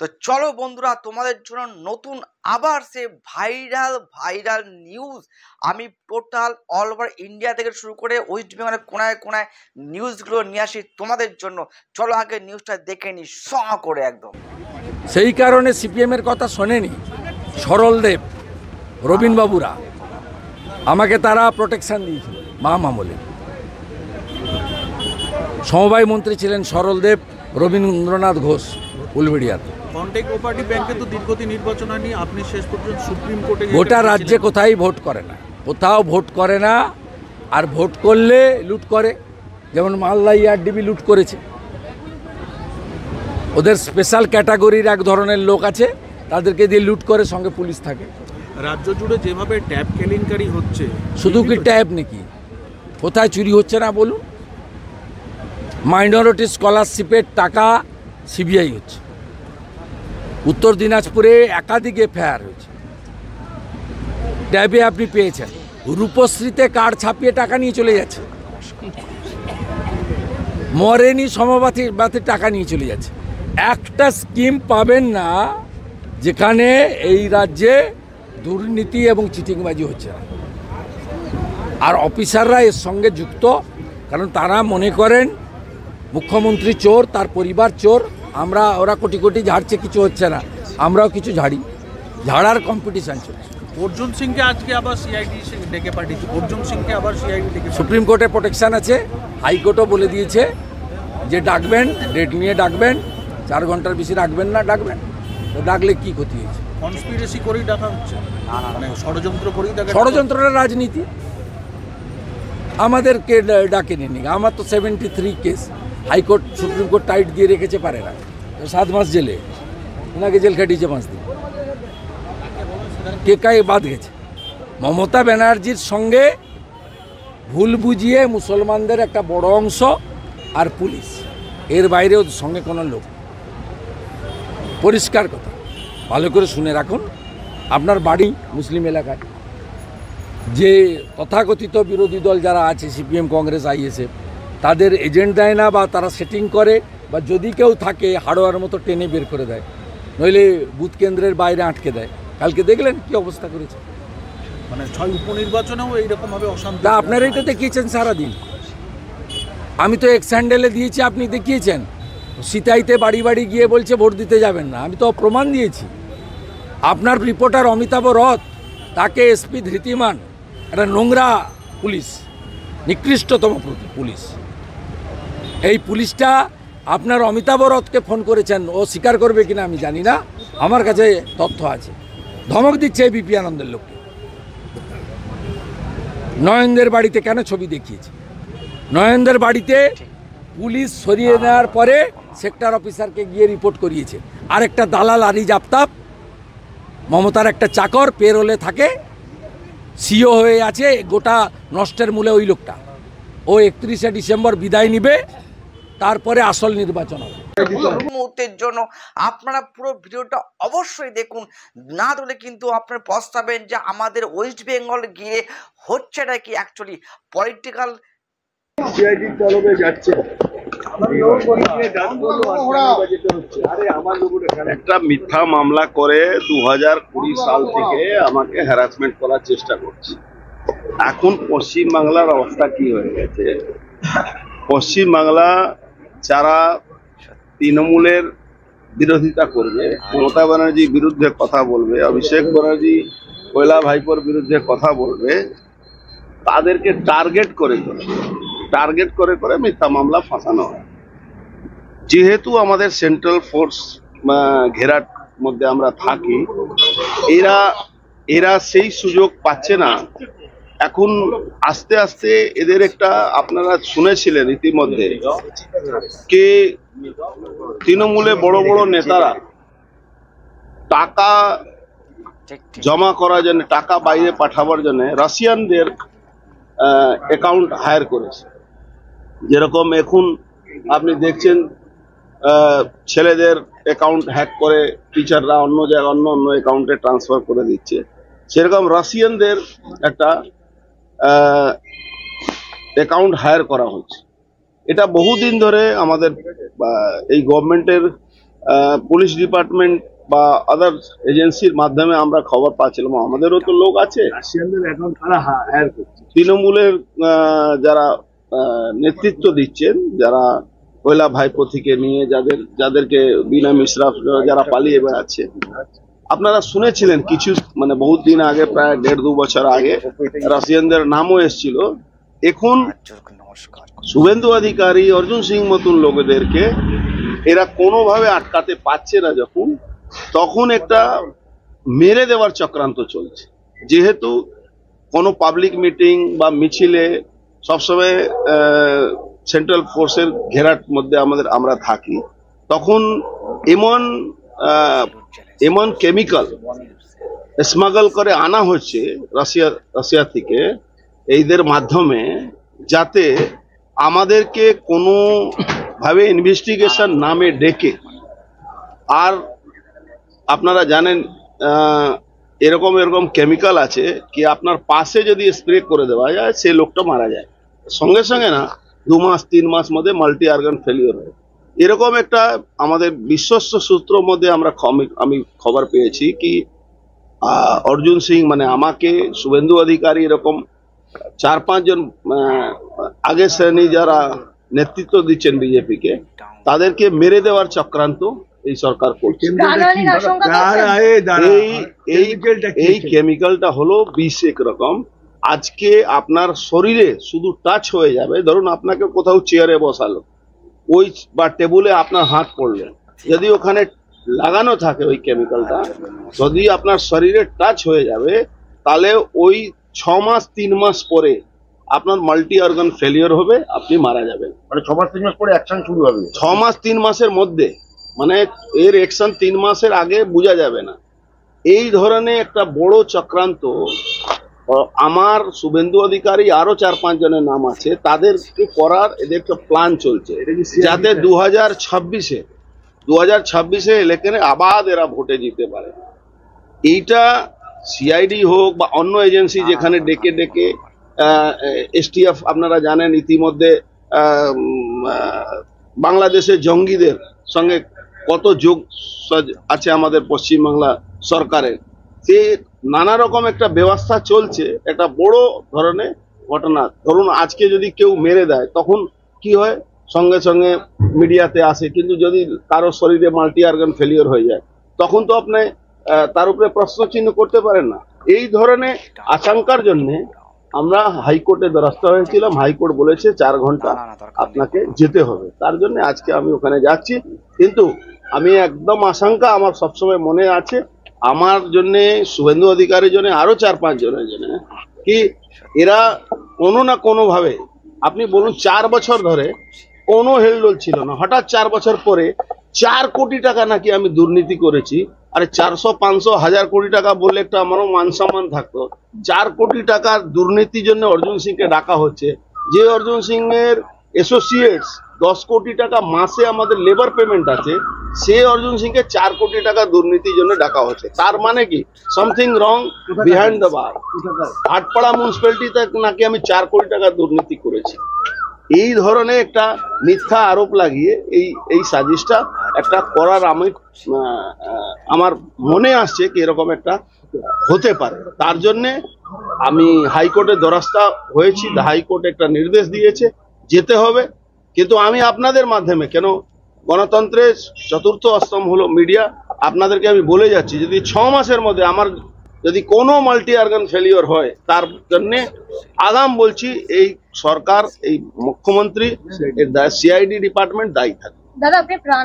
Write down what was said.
তো চলো বন্ধুরা, তোমাদের জন্য নতুন আবার সে ভাইরাল ভাইরাল নিউজ আমি টোটাল অল ওভার ইন্ডিয়া থেকে শুরু করে ওয়েস্ট বেঙ্গলের কোনায় কোনায় নিউজগুলো নিয়ে আসি তোমাদের জন্য। চলো আগে নিউজটা দেখে নি স করে একদম। সেই কারণে সিপিএমের কথা শোনেনি সরলদেব, রবীনবাবুরা আমাকে তারা প্রোটেকশন দিয়েছিল বাম আমলে। সমবায় মন্ত্রী ছিলেন সরলদেব, রবীন্দ্রনাথ ঘোষ উলবেড়িয়াতে। কন্টেক্ট কোঅপারেটিভ ব্যাংকে তো দীর্ঘদিন নির্বাচন হয়নি, আপনি শেষ পর্যন্ত সুপ্রিম কোর্টে গোটা রাজ্যে কোথায় ভোট করে না, কোথাও ভোট করে না। আর ভোট করলে লুট করে, যেমন মালদা ইআরডিবি লুট করেছে। ওদের স্পেশাল ক্যাটাগরির এক ধরনের লোক আছে, তাদেরকে দিয়ে লুট করে, সঙ্গে পুলিশ থাকে। রাজ্য জুড়ে যেভাবে ট্যাব কেলেঙ্কারি হচ্ছে, শুধু কি ট্যাব নাকি, কোথায় চুরি হচ্ছে না বলুন? মাইনরিটি স্কলারশিপের টাকা সিবিআই হচ্ছে, উত্তর দিনাজপুরে একাধিক এফআইআর হয়েছে। ট্যাবে আপনি পেয়েছেন, রূপশ্রীতে কার্ড ছাপিয়ে টাকা নিয়ে চলে যাচ্ছে, মরেনি সমবাতির টাকা নিয়ে চলে যাচ্ছে। একটা স্কিম পাবেন না যেখানে এই রাজ্যে দুর্নীতি এবং চিটিংবাজি হচ্ছে না। আর অফিসাররা এর সঙ্গে যুক্ত, কারণ তারা মনে করেন মুখ্যমন্ত্রী চোর, তার পরিবার চোর, ওরা কোটি কোটি ঝাড়ছে, কিছু হচ্ছে না, আমরাও কিছু ঝাড়ি। ঝাড়ার কম্পিটিশান চলছে। অর্জুন সিংকে আজকে আবার সিআইডি ডেকে পাঠিয়েছে, অর্জুন সিংকে আবার সিআইডি ডেকে। সুপ্রিম কোর্টে প্রোটেকশান আছে, হাইকোর্টও বলে দিয়েছে যে ডাকবেন, ডেট নিয়ে ডাকবেন, 4 ঘন্টার বেশি রাখবেন না, ডাকবেন। তো ডাকলে কী ক্ষতি হয়েছে? কনস্পিরেসি করেই ডাকা হচ্ছে, মানে ষড়যন্ত্র করেই ডাকা। ষড়যন্ত্রের রাজনীতি। আমাদেরকে ডাকে নিয়ে, আমার তো 73 case, high court supreme court tight দিয়ে রেখেছে, পারে না। 7 মাস জেলে, ওনাকে জেল খাটিয়েছে 5 দিন। কে কায়ে বাদ গেছে? মমতা ব্যানার্জির সঙ্গে ভুল বুঝিয়ে মুসলমানদের একটা বড় অংশ আর পুলিশ, এর বাইরেও সঙ্গে কোনো লোক। পরিষ্কার কথা, ভালো করে শুনে রাখুন। আপনার বাড়ি মুসলিম এলাকায়, যে তথাকথিত বিরোধী দল যারা আছে, সিপিএম, কংগ্রেস, আইএসএফ, তাদের এজেন্ট দেয় না, বা তারা সেটিং করে, বা যদি কেউ থাকে হাড়োয়ার মতো টেনে বের করে দেয়, নইলে বুথ কেন্দ্রের বাইরে আটকে দেয়। কালকে দেখলেন কি অবস্থা করেছে। মানে 6 উপনির্বাচনেও এইরকমভাবে অশান্তি। তা আপনারা এটা দেখিয়েছেন সারাদিন। আমি তো এক্স হ্যান্ডেলে দিয়েছি, আপনি দেখিয়েছেন। সিতাইতে বাড়ি বাড়ি গিয়ে বলছে ভোট দিতে যাবেন না, আমি তো প্রমাণ দিয়েছি। আপনার রিপোর্টার অমিতাভ রথ, তাকে এসপি ধৃতিমান, একটা নোংরা পুলিশ, নিকৃষ্টতম পুলিশ। এই পুলিশটা আপনার অমিতাভ রথকে ফোন করেছেন, ও স্বীকার করবে কিনা আমি জানি না, আমার কাছে তথ্য আছে। ধমক দিচ্ছে এই বিপি আনন্দের লোককে। নয়নদের বাড়িতে কেন ছবি দেখিয়েছে? নয়নদের বাড়িতে পুলিশ সরিয়ে নেওয়ার পরে সেক্টর অফিসারকে গিয়ে রিপোর্ট করিয়েছে। আরেকটা দালাল আরিজ আফতাব, মমতার একটা চাকর, পেরোলে থাকে, সিও হয়ে আছে, গোটা নষ্টের মূলে ওই লোকটা। ও 31শে ডিসেম্বর বিদায় নিবে, তারপরে আসল নির্বাচন হবে। মুহূর্তের জন্য আপনারা পুরো ভিডিওটা অবশ্যই দেখুন, না হলে কিন্তু আপনারা পস্তাবেন যে আমাদের ওয়েস্ট বেঙ্গল গিয়ে হচ্ছেটা কি অ্যাকচুয়ালি পলিটিক্যাল। সিআইডির তলবে যাচ্ছে, একটা মিথ্যা মামলা করে 2020 সাল থেকে আমাকে হ্যারাসমেন্ট করার চেষ্টা করছে। এখন পশ্চিমবাংলার অবস্থা কি হয়ে গেছে? পশ্চিমবাংলা যারা তৃণমূলের বিরোধিতা করবে, মমতা ব্যানার্জির বিরুদ্ধে কথা বলবে, অভিষেক ব্যানার্জি কৈলা ভাইপোর বিরুদ্ধে কথা বলবে, তাদেরকে টার্গেট করে করে মিথ্যা মামলা ফাঁসানো হয়। যেহেতু আমাদের সেন্ট্রাল ফোর্স ঘেরার মধ্যে আমরা থাকি, এরা সেই সুযোগ পাচ্ছে না। এখন আস্তে আস্তে এদের একটা, আপনারা শুনেছিলেন ইতিমধ্যে, কে তৃণমূলে বড় বড় নেতারা টাকা জমা করার জন্য, টাকা বাইরে পাঠাবার জন্য রাশিয়ানদের অ্যাকাউন্ট হায়ার করেছে। যেরকম এখন আপনি দেখছেন ছেলেদের অ্যাকাউন্ট হ্যাক করে টিচাররা অন্য জায়গায় অন্য অ্যাকাউন্টে ট্রান্সফার করে দিচ্ছে, সেরকম রাশিয়ানদের একটা অ্যাকাউন্ট হায়ার করা হচ্ছে। এটা বহুদিন ধরে আমাদের এই গভর্নমেন্টের পুলিশ ডিপার্টমেন্ট বা আদার এজেন্সির মাধ্যমে আমরা খবর পাচ্ছিলাম। আমাদেরও তো লোক আছে, তৃণমূলের যারা নেতৃত্ব দিচ্ছেন, যারা পয়লা ভাইপো থেকে নিয়ে যাদেরকে বিনা মিশ্রা যারা পালিয়ে বেড়াচ্ছে, আপনারা শুনেছিলেন কিছু মানে বহুত দিন আগে, প্রায় 1.5-2 বছর আগে রাশিয়ানদের নামও এসেছিল। এখন শুভেন্দু অধিকারী, অর্জুন সিং মতন লোকেদেরকে এরা কোনোভাবে আটকাতে পারছে না যখন, তখন একটা মেরে দেওয়ার চক্রান্ত চলছে। যেহেতু কোনো পাবলিক মিটিং বা মিছিলে সবসময় সেন্ট্রাল ফোর্সের ঘেরার মধ্যে আমরা থাকি, তখন এমন কেমিক্যাল স্মাগল করে আনা হচ্ছে রাশিয়া থেকে এইদের মাধ্যমে, যাতে আমাদেরকে কোনো ভাবে ইনভেস্টিগেশন নামে ডেকে, আর আপনারা জানেন এরকম কেমিক্যাল আছে কি আপনার পাশে যদি স্প্রে করে দেওয়া যায় সেই লোকটা মারা যায় সঙ্গে সঙ্গে না, 2 মাস 3 মাস মধ্যে মাল্টি অর্গান ফেলিওর হয়। এরকম একটা আমাদের বিশ্বস্ত সূত্র মধ্যে আমি খবর পেয়েছি কি অর্জুন সিং মানে আমাকে, শুভেন্দু অধিকারী, এরকম 4-5 জন আগের শ্রেণী যারা নেতৃত্ব দিচ্ছেন বিজেপিকে, তাদেরকে মেরে দেওয়ার চক্রান্ত এই সরকার করছে। এই কেমিক্যালটা হলো বিষ একরকম। আজকে আপনার শরীরে শুধু টাচ হয়ে যাবে, ধরুন আপনাকে কোথাও চেয়ারে বসালো, ওই বা টেবিলে আপনার হাত পড়লো, যদি ওখানে লাগানো থাকে ওই কেমিক্যালটা, যদি আপনার শরীরে টাচ হয়ে যাবে, তাহলে ওই 6 মাস 3 মাস পরে আপনার মাল্টি অর্গান ফেলিওর হবে, আপনি মারা যাবেন। মানে 6 মাস 3 মাস পরে অ্যাকশন শুরু হবে? 6 মাস 3 মাসের মধ্যে, মানে এর অ্যাকশন 3 মাসের আগে বোঝা যাবে না। এই ধরনের একটা বড় চক্রান্ত আমার শুভেন্দু অধিকারী আরো 4-5 জনের নাম আছে, তাদেরকে করার এদের একটা প্ল্যান চলছে, যাতে 2026-এ ইলেকশনে আবার এরা ভোটে জিতে পারে। এইটা সিআইডি হোক বা অন্য এজেন্সি যেখানে ডেকে এসটিএফ, আপনারা জানেন ইতিমধ্যে বাংলাদেশের জঙ্গিদের সঙ্গে কত যোগ আছে আমাদের পশ্চিমবাংলা সরকারের, সে নানা রকম একটা ব্যবস্থা চলছে। একটা বড় ধরনের ঘটনা, ধরুন আজকে যদি কেউ মেরে দেয় তখন কি হয়, সঙ্গে সঙ্গে মিডিয়াতে আসে, কিন্তু যদি কারো শরীরে মাল্টি অর্গান ফেলিওর হয়ে যায় তখন তো আপনি তার উপরে প্রশ্ন চিহ্ন করতে পারেন না। এই ধরনের আশঙ্কার জন্য আমরা হাইকোর্টে দ্বারস্থ হয়েছিলাম। হাইকোর্ট বলেছে 4 ঘন্টা আপনাকে যেতে হবে, তার জন্য আজকে আমি ওখানে যাচ্ছি। কিন্তু আমি একদম আশঙ্কা আমার সবসময় মনে আছে, আমার জন্য, শুভেন্দু অধিকারীর জন্য, আরো 4-5 জনের জন্য, কি এরা কোনো না কোনো ভাবে, আপনি বলুন 4 বছর ধরে কোনো হেলদোল ছিল না, হঠাৎ 4 বছর পরে 4 কোটি টাকা নাকি আমি দুর্নীতি করেছি। আরে 400, 500, 1000 কোটি টাকা বললে একটা আমারও মান সম্মান থাকতো। 4 কোটি টাকার দুর্নীতির জন্য অর্জুন সিংকে ডাকা হচ্ছে, যে অর্জুন সিং এর অ্যাসোসিয়েটস 10 কোটি টাকা মাসে আমাদের লেবার পেমেন্ট আছে, সে অর্জুন সিংকে 4 কোটি টাকা দুর্নীতির জন্য ডাকা হচ্ছে। তার মানে কি সামথিং রং বিহাইন্ড দ্য বার। আটপাড়া মিউনিসিপ্যালিটিতে নাকি আমি 4 কোটি টাকা দুর্নীতি করেছি। এই ধরনের একটা মিথ্যা আরোপ লাগিয়ে এই সাজিশটা একটা করার আমার মনে আসছে কি এরকম একটা হতে পারে। তার জন্য আমি হাইকোর্টের দ্বারস্থ হয়েছি। হাইকোর্ট একটা নির্দেশ দিয়েছে, যেতে হবে। কিন্তু আমি আপনাদের মাধ্যমে, কেন গণতন্ত্রের চতুর্থ স্তম্ভ হলো মিডিয়া, আপনাদেরকে আমি বলে যাচ্ছি, যদি 6 মাসের মধ্যে আমার যদি কোনো মাল্টি অর্গান ফেলিওর হয়, তার জন্য আগাম বলছি এই সরকার, এই মুখ্যমন্ত্রী, সিআইডি ডিপার্টমেন্ট দায়ী থাকবে। দাদা আপনি